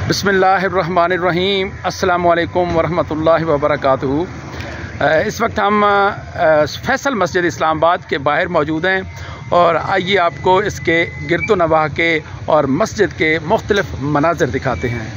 बिस्मिल्लाहिर्रहमानिर्रहीम। अस्सलामु अलैकुम वरहमतुल्लाहि वबरकातुहू। इस वक्त हम फैसल मस्जिद इस्लामाबाद के बाहर मौजूद हैं और आइए आपको इसके गिरदो नवाह के और मस्जिद के मुख्तलिफ मनाज़िर दिखाते हैं।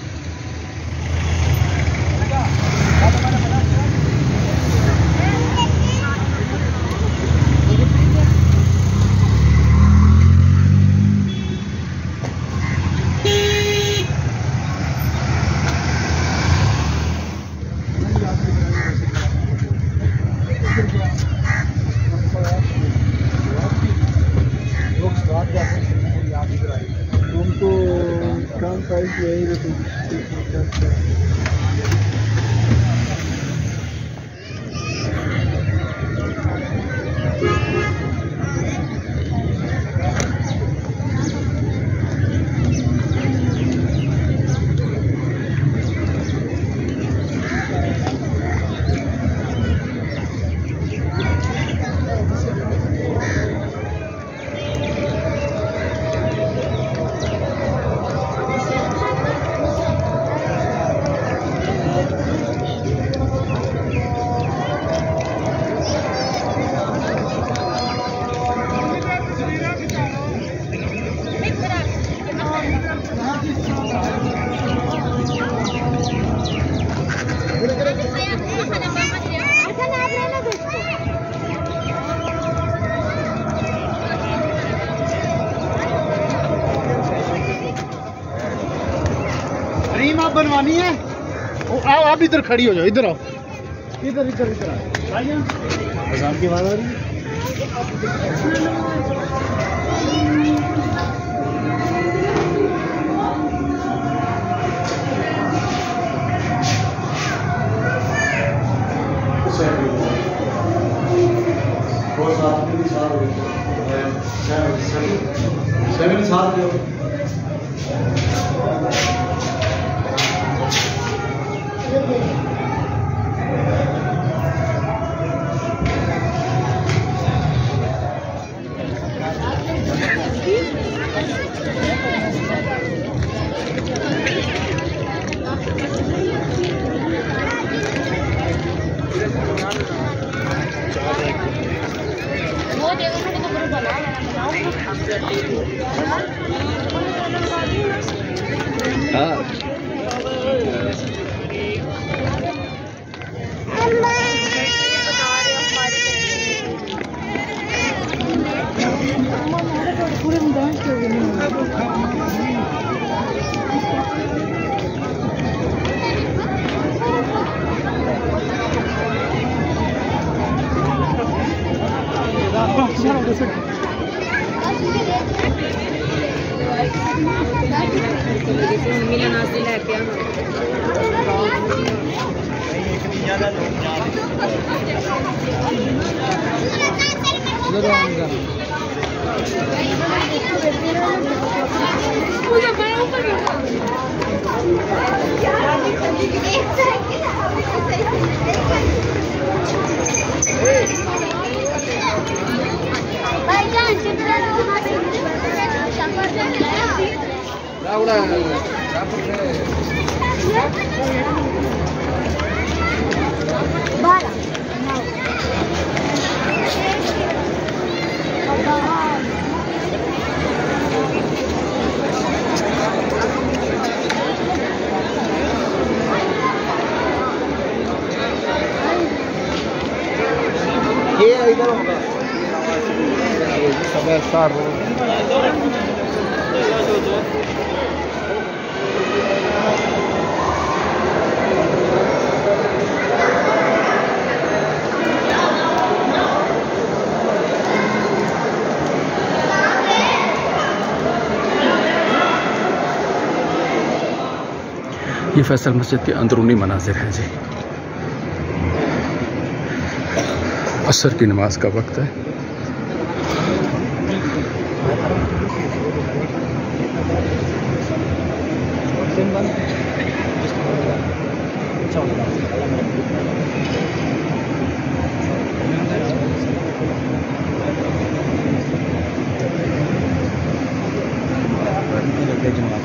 तुमको काम साइज यही रहती आप बनवानी है। आओ आप इधर खड़ी हो जाओ, इधर आओ, इधर इधर इधर आजान की आवाज आ रही है। ये इधर होगा सब ऐसा ये फैसल मस्जिद के अंदरूनी मनाजिर हैं जी। असर की नमाज का वक्त है। जमात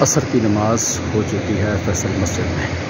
असर की नमाज हो चुकी है फैसल मस्जिद में।